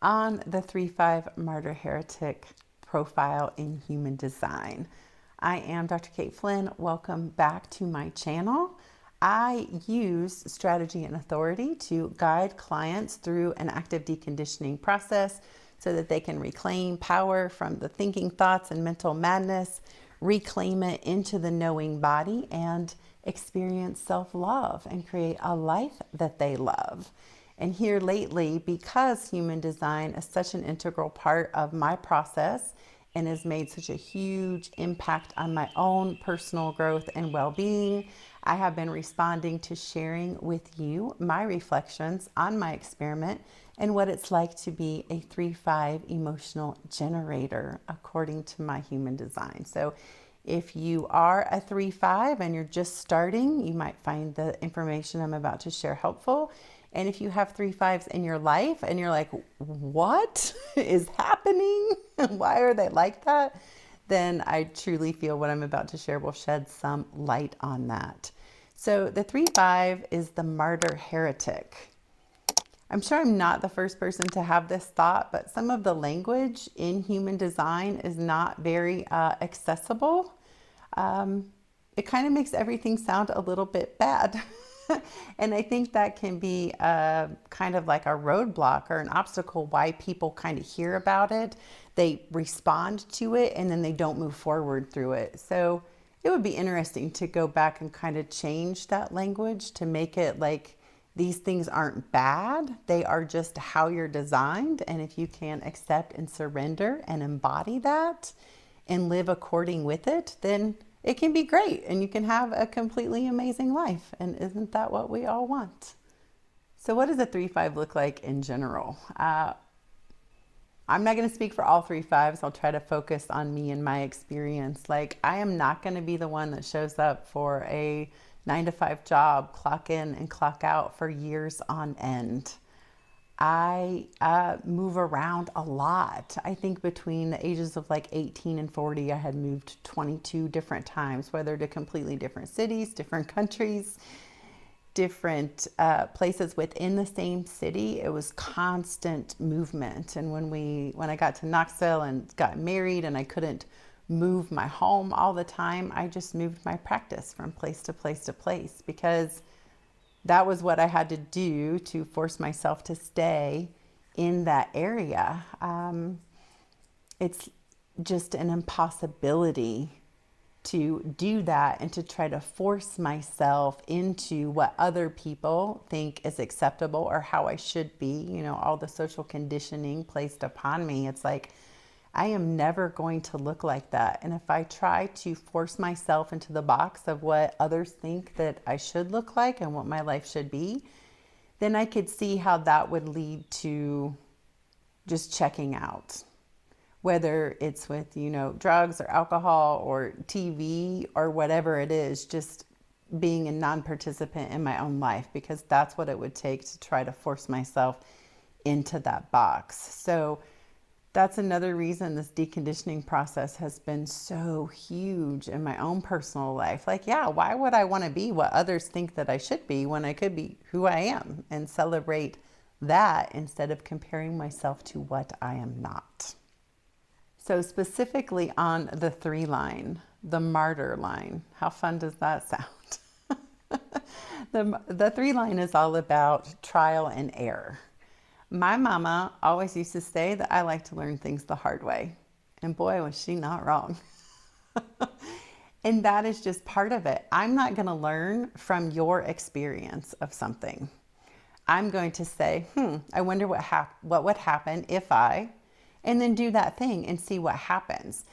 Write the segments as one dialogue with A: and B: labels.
A: on the 3-5 Martyr Heretic profile in human design. I am Dr. Kate Flynn. Welcome back to my channel. I use strategy and authority to guide clients through an active deconditioning process so that they can reclaim power from the thinking thoughts and mental madness, reclaim it into the knowing body, and experience self-love and create a life that they love. And here lately, because human design is such an integral part of my process and has made such a huge impact on my own personal growth and well-being, I have been responding to sharing with you my reflections on my experiment and what it's like to be a 3-5 emotional generator according to my human design. So if you are a 3-5 and you're just starting, you might find the information I'm about to share helpful. And if you have 3-5s in your life and you're like, what is happening? Why are they like that? Then I truly feel what I'm about to share will shed some light on that. So the 3-5 is the Martyr Heretic. I'm sure I'm not the first person to have this thought, but some of the language in human design is not very accessible. It kind of makes everything sound a little bit bad. And I think that can be kind of like a roadblock or an obstacle why people kind of hear about it. They respond to it and then they don't move forward through it. So it would be interesting to go back and kind of change that language to make it like these things aren't bad. They are just how you're designed. And if you can accept and surrender and embody that and live according with it, then it can be great and you can have a completely amazing life. And isn't that what we all want? So what does a 3-5 look like in general? I'm not going to speak for all 3-5s. I'll try to focus on me and my experience. Like, I am not going to be the one that shows up for a 9-to-5 job, clock in and clock out for years on end. I move around a lot. I think between the ages of like 18 and 40, I had moved 22 different times, whether to completely different cities, different countries, different places within the same city. It was constant movement. And when I got to Knoxville and got married and I couldn't move my home all the time, I just moved my practice from place to place to place because that was what I had to do to force myself to stay in that area. It's just an impossibility to do that and to try to force myself into what other people think is acceptable or how I should be. You know, all the social conditioning placed upon me. It's like, I am never going to look like that. And if I try to force myself into the box of what others think that I should look like and what my life should be, then I could see how that would lead to just checking out. Whether it's with, drugs or alcohol or TV or whatever it is, just being a non-participant in my own life, because that's what it would take to try to force myself into that box. So that's another reason this deconditioning process has been so huge in my own personal life. Like, yeah, why would I want to be what others think that I should be when I could be who I am and celebrate that instead of comparing myself to what I am not? So specifically on the 3 line, the Martyr line, how fun does that sound? The 3 line is all about trial and error. My mama always used to say that I like to learn things the hard way. And boy, was she not wrong. And that is just part of it. I'm not going to learn from your experience of something. I'm going to say, I wonder what would happen if I, and then do that thing and see what happens.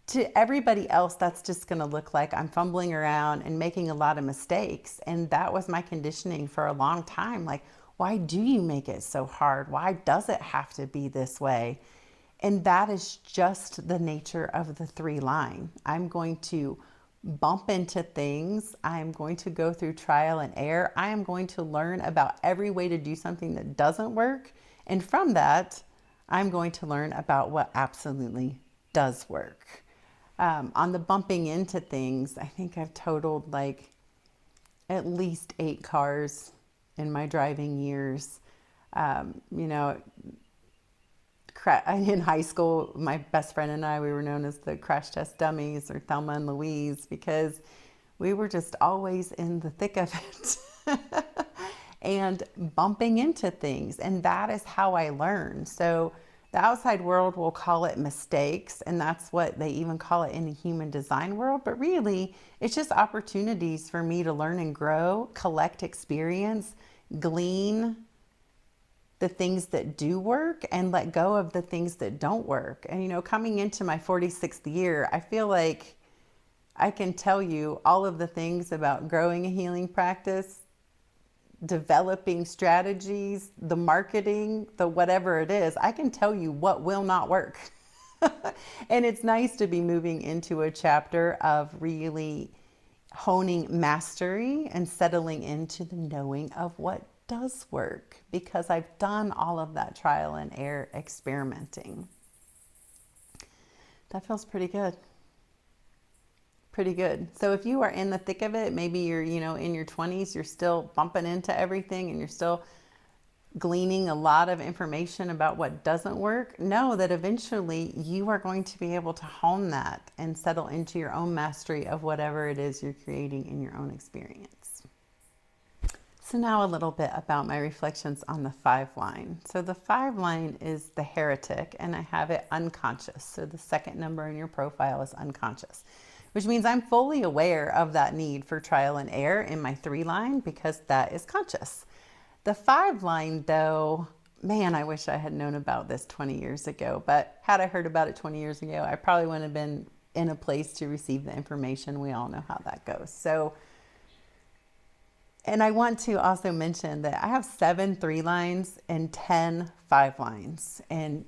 A: To everybody else, that's just going to look like I'm fumbling around and making a lot of mistakes. And that was my conditioning for a long time. Like, why do you make it so hard? Why does it have to be this way? And that is just the nature of the 3 line. I'm going to bump into things. I'm going to go through trial and error. I am going to learn about every way to do something that doesn't work. And from that, I'm going to learn about what absolutely does work. On the bumping into things, I think I've totaled like at least 8 cars in my driving years. in high school, my best friend and I, we were known as the crash test dummies, or Thelma and Louise, because we were just always in the thick of it and bumping into things. And that is how I learned. So the outside world will call it mistakes, and that's what they even call it in the human design world. But really, it's just opportunities for me to learn and grow, collect experience, glean the things that do work, and let go of the things that don't work. And, you know, coming into my 46th year, I feel like I can tell you all of the things about growing a healing practice, developing strategies, the marketing, the whatever it is. I can tell you what will not work. And it's nice to be moving into a chapter of really honing mastery and settling into the knowing of what does work, because I've done all of that trial and error experimenting. That feels pretty good. Pretty good. So if you are in the thick of it, maybe you're, you know, in your 20s, you're still bumping into everything and you're still gleaning a lot of information about what doesn't work, know that eventually you are going to be able to hone that and settle into your own mastery of whatever it is you're creating in your own experience. So now a little bit about my reflections on the 5 line. So the 5 line is the heretic, and I have it unconscious. So the second number in your profile is unconscious, which means I'm fully aware of that need for trial and error in my 3 line, because that is conscious. The 5 line, though, man, I wish I had known about this 20 years ago. But had I heard about it 20 years ago, I probably wouldn't have been in a place to receive the information. We all know how that goes. So, and I want to also mention that I have 7 3 lines and 10 5 lines. And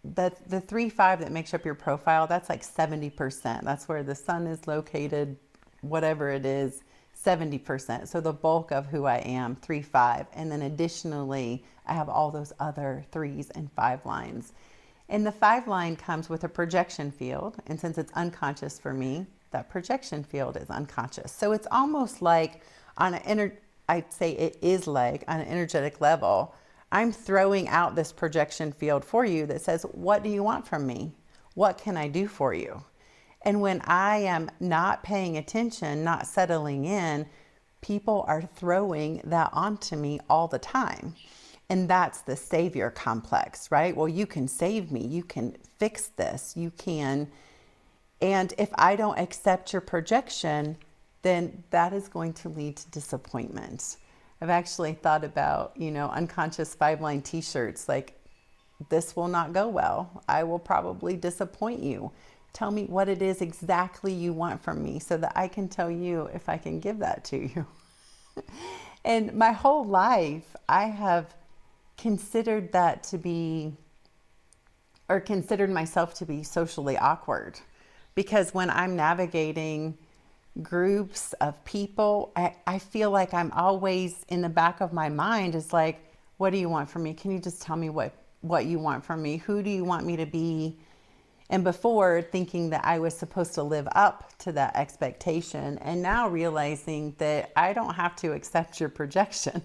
A: the 3-5 that makes up your profile, that's like 70%. That's where the sun is located, whatever it is, 70%. So the bulk of who I am, 3-5. And then additionally, I have all those other 3s and 5 lines. And the 5 line comes with a projection field. And since it's unconscious for me, that projection field is unconscious. So it's almost like on I'd say it is like on an energetic level, I'm throwing out this projection field for you that says, what do you want from me? What can I do for you? And when I am not paying attention, not settling in, people are throwing that onto me all the time. And that's the savior complex, right? Well, you can save me. You can fix this. You can. And if I don't accept your projection, then that is going to lead to disappointment. I've actually thought about, you know, unconscious 5 line t-shirts, like, this will not go well. I will probably disappoint you. Tell me what it is exactly you want from me so that I can tell you if I can give that to you. And my whole life, I have considered that to be, or considered myself to be socially awkward, because when I'm navigating groups of people, I feel like I'm always in the back of my mind is like, what do you want from me? Can you just tell me what you want from me? Who do you want me to be? And before, thinking that I was supposed to live up to that expectation, and now realizing that I don't have to accept your projection.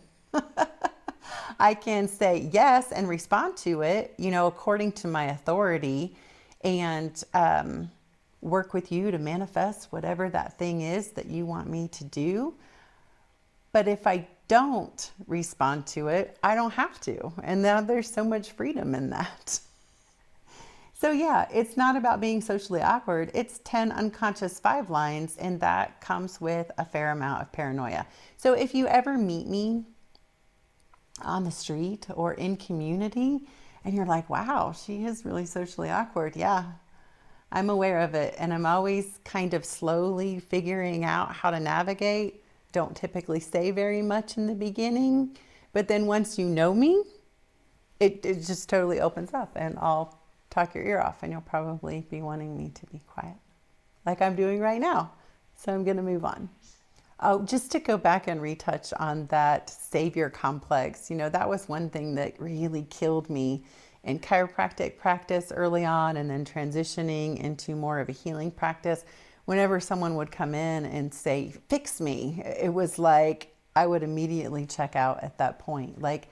A: I can say yes and respond to it, you know, according to my authority, and work with you to manifest whatever that thing is that you want me to do. But if I don't respond to it, I don't have to. And now there's so much freedom in that. So yeah, it's not about being socially awkward. It's 10 unconscious 5 lines, and that comes with a fair amount of paranoia. So if you ever meet me on the street or in community and you're like, wow, she is really socially awkward. Yeah, I'm aware of it, and I'm always kind of slowly figuring out how to navigate. Don't typically say very much in the beginning, but then once you know me, it just totally opens up, and I'll talk your ear off, and you'll probably be wanting me to be quiet, like I'm doing right now. So I'm going to move on. Oh, just to go back and retouch on that savior complex, you know, that was one thing that really killed me in chiropractic practice early on, and then transitioning into more of a healing practice. Whenever someone would come in and say, fix me, it was like I would immediately check out at that point. Like,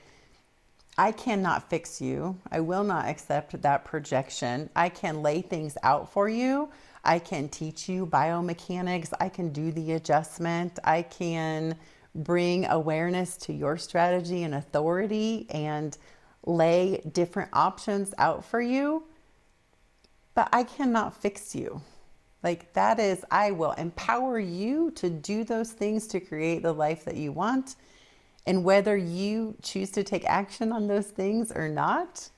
A: I cannot fix you. I will not accept that projection. I can lay things out for you. I can teach you biomechanics. I can do the adjustment. I can bring awareness to your strategy and authority and lay different options out for you. But I cannot fix you. Like that is, I will empower you to do those things to create the life that you want. And whether you choose to take action on those things or not,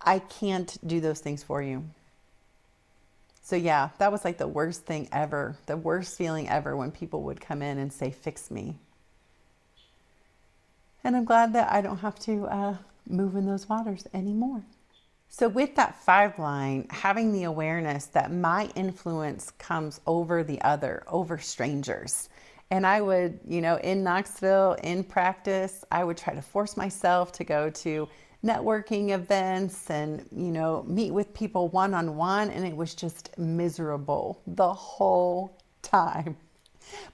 A: I can't do those things for you. So yeah, that was like the worst thing ever, the worst feeling ever when people would come in and say, fix me. And I'm glad that I don't have to move in those waters anymore. So with that 5 line, having the awareness that my influence comes over the other, over strangers. And I would, in Knoxville, in practice, I would try to force myself to go to networking events and, meet with people one-on-one. And it was just miserable the whole time.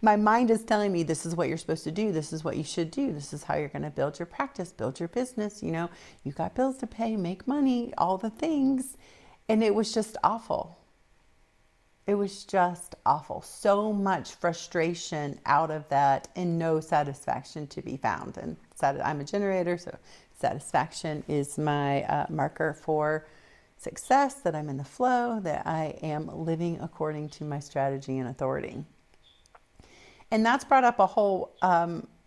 A: My mind is telling me this is what you're supposed to do. This is what you should do. This is how you're going to build your practice, build your business. You got bills to pay, make money, all the things. And it was just awful. It was just awful. So much frustration out of that and no satisfaction to be found. And I'm a generator, so satisfaction is my marker for success, that I'm in the flow, that I am living according to my strategy and authority. And that's brought up a whole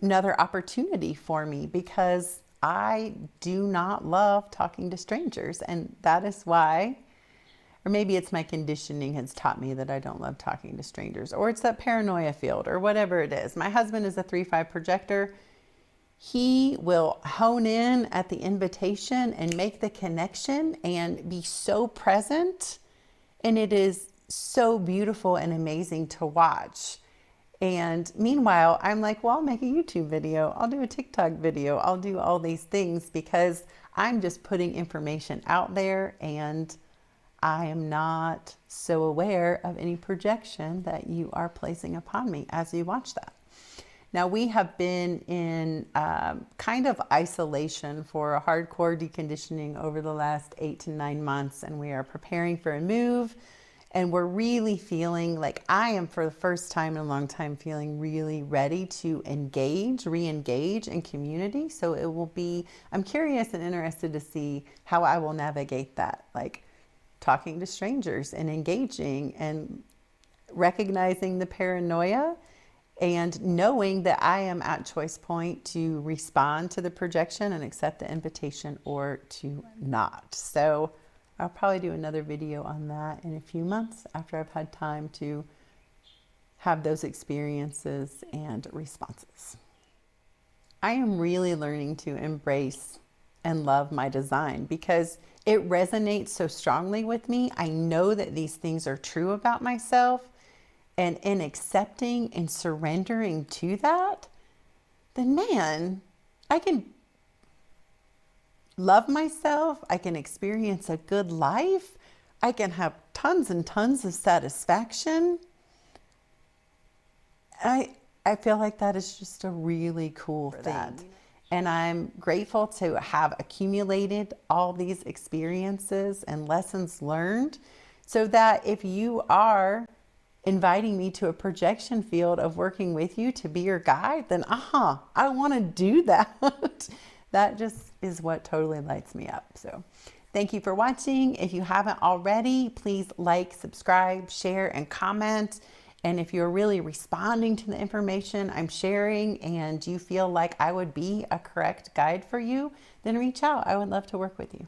A: another opportunity for me, because I do not love talking to strangers. And that is why, or maybe it's my conditioning has taught me that I don't love talking to strangers, or it's that paranoia field, or whatever it is. My husband is a 3/5 projector. He will hone in at the invitation and make the connection and be so present. And it is so beautiful and amazing to watch. And meanwhile, I'm like, well, I'll make a YouTube video. I'll do a TikTok video. I'll do all these things because I'm just putting information out there, and I am not so aware of any projection that you are placing upon me as you watch that. Now, we have been in kind of isolation for a hardcore deconditioning over the last 8 to 9 months, and we are preparing for a move. And we're really feeling like, I am for the first time in a long time feeling really ready to re-engage in community. So it will be, I'm curious and interested to see how I will navigate that, like talking to strangers and engaging and recognizing the paranoia and knowing that I am at choice point to respond to the projection and accept the invitation or to not. So I'll probably do another video on that in a few months after I've had time to have those experiences and responses. I am really learning to embrace and love my design because it resonates so strongly with me. I know that these things are true about myself, and in accepting and surrendering to that, then man, I can love myself, I can experience a good life, I can have tons and tons of satisfaction. I feel like that is just a really cool thing. And I'm grateful to have accumulated all these experiences and lessons learned, so that if you are inviting me to a projection field of working with you to be your guide, then I want to do that. That just is what totally lights me up. So thank you for watching. If you haven't already, please like, subscribe, share, and comment. And if you're really responding to the information I'm sharing and you feel like I would be a correct guide for you, then reach out. I would love to work with you.